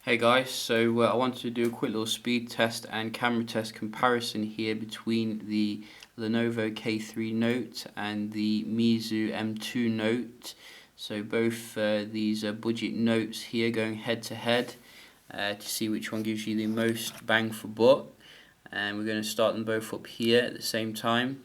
Hey guys, so I wanted to do a quick little speed test and camera test comparison here between the Lenovo K3 Note and the Meizu M2 Note. So both these budget notes here going head to head to see which one gives you the most bang for buck. And we're going to start them both up here at the same time.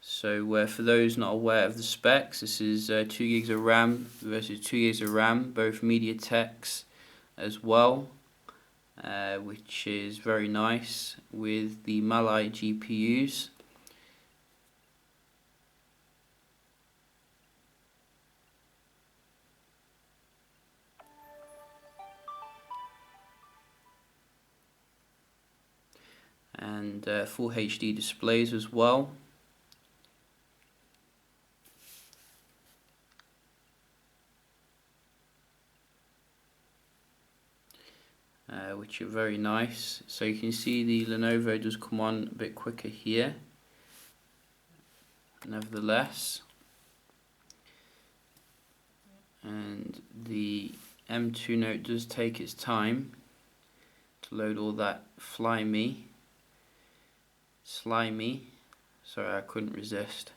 So for those not aware of the specs, this is 2 gigs of RAM versus 2 gigs of RAM, both MediaTeks as well, which is very nice with the Mali GPUs. And full HD displays as well. Which are very nice. So you can see the Lenovo does come on a bit quicker here, nevertheless, and the M2 Note does take its time to load all that slimy, sorry, I couldn't resist.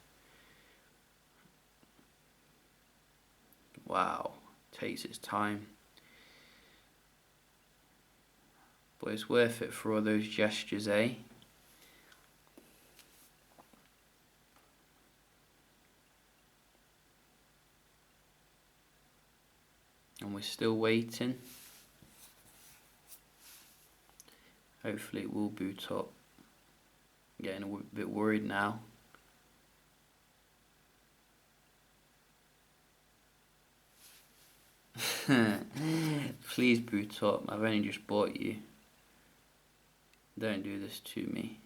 Wow, takes its time. But it's worth it for all those gestures, eh? And we're still waiting. Hopefully it will boot up. I'm getting a bit worried now. Please boot up, I've only just bought you. Don't do this to me.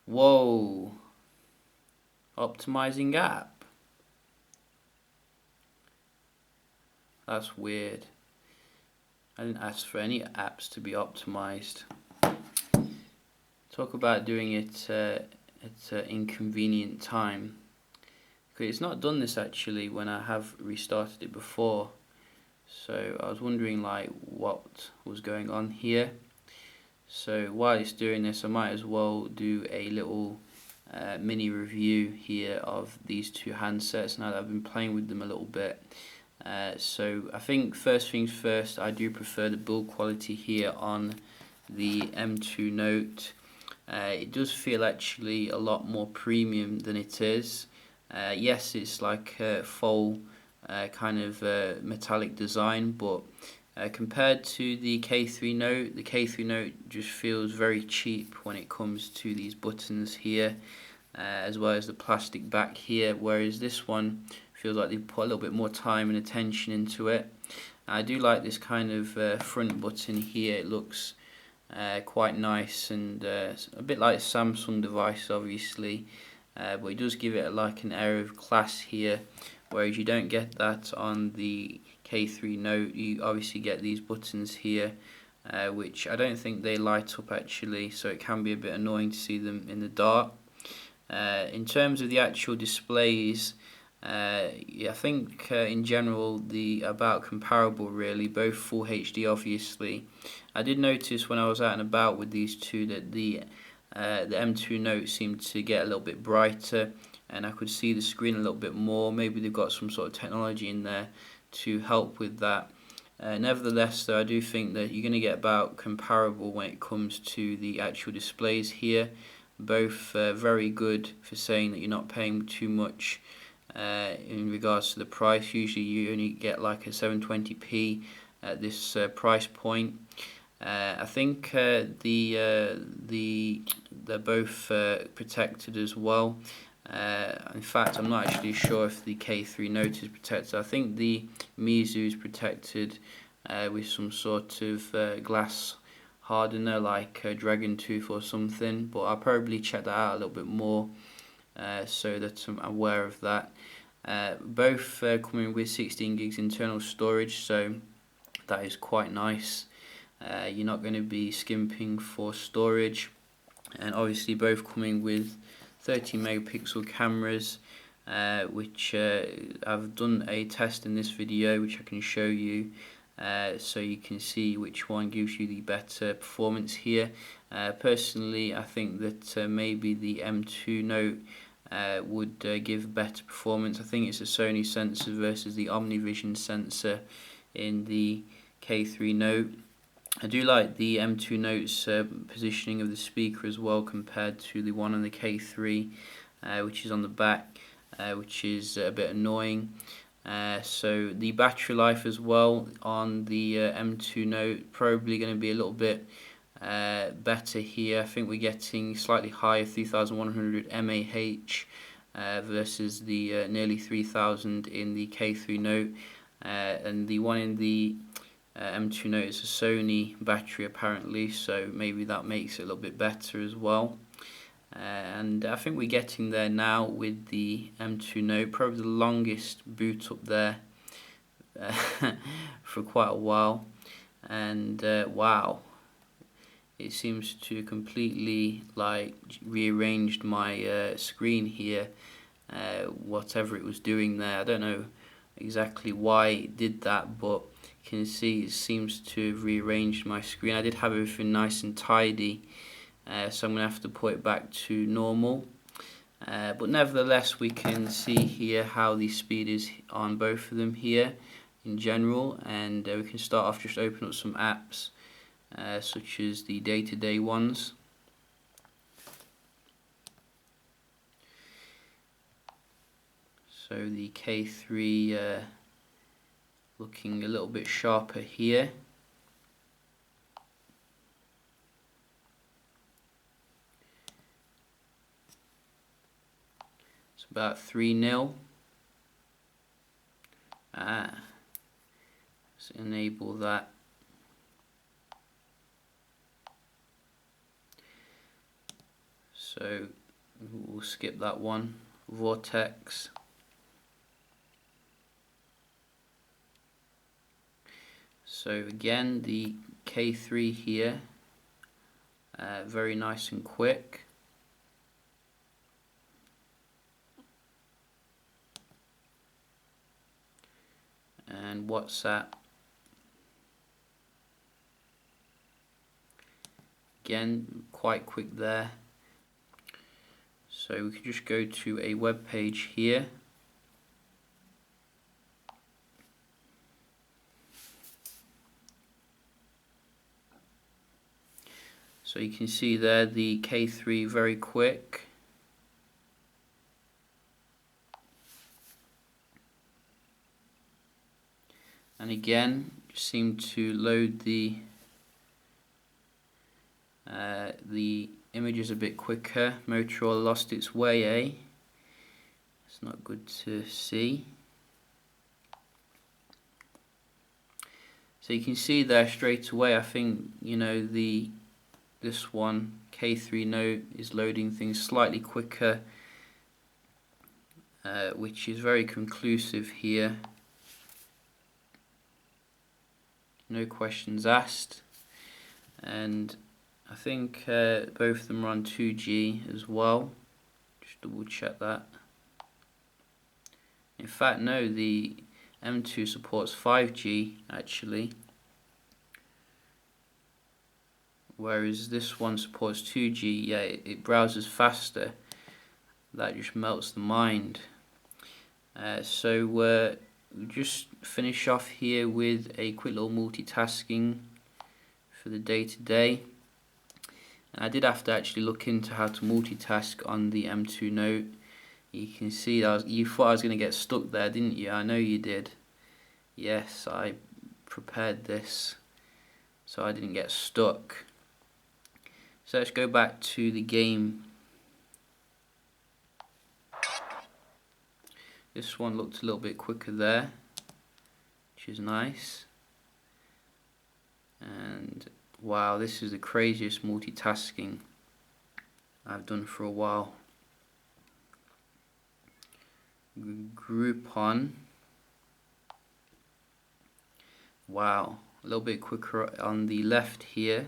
Whoa. Optimizing app. That's weird. I didn't ask for any apps to be optimized. Talk about doing it at an inconvenient time. It's not done this actually when I have restarted it before, so I was wondering like what was going on here. So while it's doing this, I might as well do a little mini review here of these two handsets now that I've been playing with them a little bit. So I think first things first, I do prefer the build quality here on the M2 Note. It does feel actually a lot more premium than it is. Yes, it's like a full kind of metallic design, but compared to the K3 Note, the K3 Note just feels very cheap when it comes to these buttons here, as well as the plastic back here, whereas this one feels like they've put a little bit more time and attention into it. I do like this kind of front button here. It looks quite nice and a bit like Samsung device obviously. But it does give it like an air of class here, whereas you don't get that on the K3 Note. You obviously get these buttons here, which I don't think they light up actually, so it can be a bit annoying to see them in the dark. In terms of the actual displays, yeah, I think in general about comparable really, both full HD obviously. I did notice when I was out and about with these two that the M2 Note seemed to get a little bit brighter and I could see the screen a little bit more. Maybe they've got some sort of technology in there to help with that. Nevertheless though, I do think that you're going to get about comparable when it comes to the actual displays here. Both very good for saying that you're not paying too much in regards to the price. Usually you only get like a 720p at this price point. I think they're both protected as well. In fact, I'm not actually sure if the K3 Note is protected. I think the Meizu is protected with some sort of glass hardener like Dragon Tooth or something, but I'll probably check that out a little bit more so that I'm aware of that. Both coming with 16 gigs internal storage, so that is quite nice. You're not going to be skimping for storage, and obviously both coming with 13 megapixel cameras, which I've done a test in this video which I can show you, so you can see which one gives you the better performance here. Personally, I think that maybe the M2 Note would give better performance. I think it's a Sony sensor versus the OmniVision sensor in the K3 Note. I do like the M2 Note's positioning of the speaker as well compared to the one on the K3, which is on the back, which is a bit annoying. So the battery life as well on the M2 Note probably going to be a little bit better here. I think we're getting slightly higher, 3100 mAh versus the nearly 3000 in the K3 Note, and the one in the M2 Note is a Sony battery apparently, so maybe that makes it a little bit better as well. And I think we're getting there now with the M2 Note, probably the longest boot up there for quite a while. And wow, it seems to completely like rearranged my screen here, whatever it was doing there. I don't know exactly why it did that, but you can see it seems to have rearranged my screen. I did have everything nice and tidy, so I'm going to have to put it back to normal. But nevertheless, we can see here how the speed is on both of them here in general, and we can start off just open up some apps, such as the day-to-day ones. So the K3 looking a little bit sharper here. It's about 3-0. Let's enable that. So we'll skip that one. Vortex. So again, the K3 here, very nice and quick. And WhatsApp, again, quite quick there. So we can just go to a web page here. So you can see there the K3 very quick. And again, just seem to load the images a bit quicker. Motorola lost its way, eh? It's not good to see. So you can see there straight away, I think, you know, this one, K3 Note, is loading things slightly quicker, which is very conclusive here. No questions asked. And I think both of them are on 2G as well. Just double check that. In fact, no, the M2 supports 5G actually, whereas this one supports 2G. Yeah, it browses faster. That just melts the mind. So we'll just finish off here with a quick little multitasking for the day-to-day. And I did have to actually look into how to multitask on the M2 Note. You can see that you thought I was going to get stuck there, didn't you? I know you did. Yes, I prepared this so I didn't get stuck. So let's go back to the game. This one looked a little bit quicker there, which is nice. And wow, this is the craziest multitasking I've done for a while. Groupon. Wow, a little bit quicker on the left here.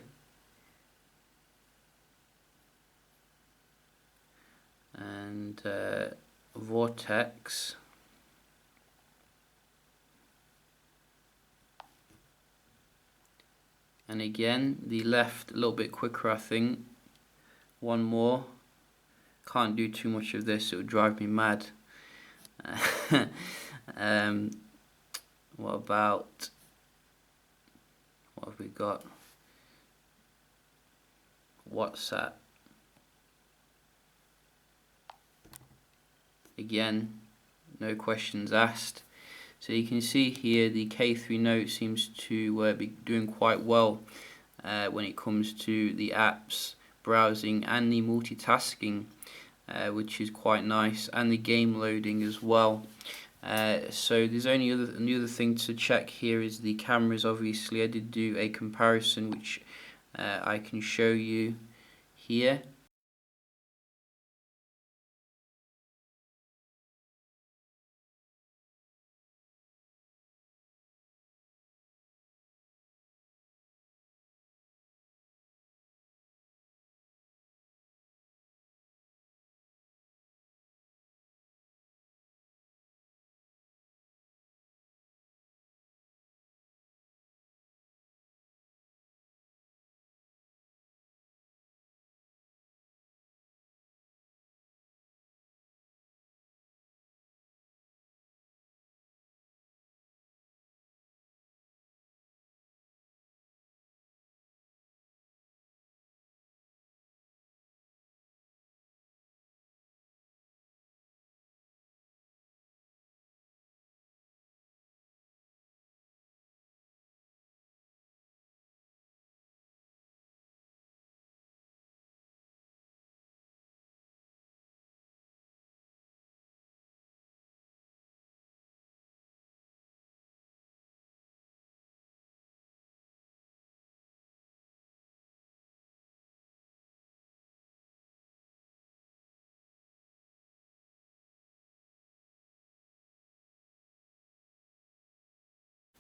And Vortex. And again, the left a little bit quicker, I think. One more. Can't do too much of this, it would drive me mad. What have we got? WhatsApp. Again, no questions asked. So you can see here the K3 Note seems to be doing quite well when it comes to the apps, browsing and the multitasking, which is quite nice, and the game loading as well. So there's only another thing to check here is the cameras. Obviously I did do a comparison which I can show you here.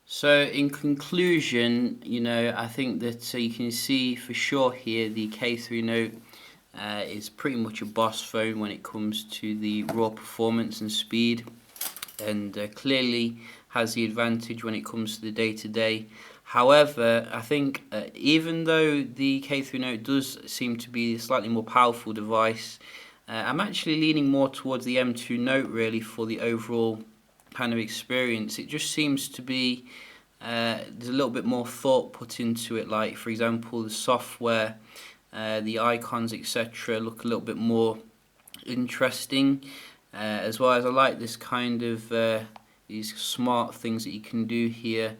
So in conclusion, I think that you can see for sure here the K3 Note is pretty much a boss phone when it comes to the raw performance and speed, and clearly has the advantage when it comes to the day-to-day. However, I think even though the K3 Note does seem to be a slightly more powerful device, I'm actually leaning more towards the M2 Note really for the overall kind of experience. It just seems to be there's a little bit more thought put into it, like for example the software, the icons, etc. look a little bit more interesting, as well as I like this kind of these smart things that you can do here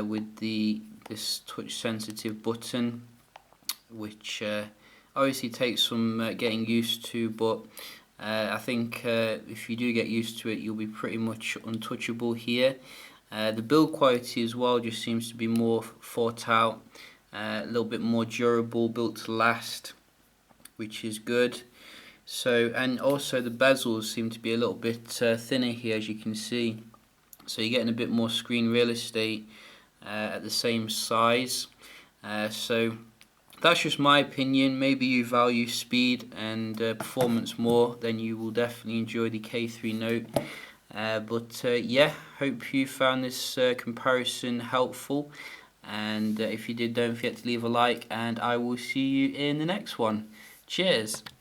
with this touch sensitive button, which obviously takes some getting used to, but I think if you do get used to it, you'll be pretty much untouchable here. The build quality as well just seems to be more thought out, a little bit more durable, built to last, which is good. So, and also the bezels seem to be a little bit thinner here, as you can see. So you're getting a bit more screen real estate at the same size. So that's just my opinion. Maybe you value speed and performance more, then you will definitely enjoy the K3 Note. But yeah, hope you found this comparison helpful, and if you did, don't forget to leave a like, and I will see you in the next one. Cheers.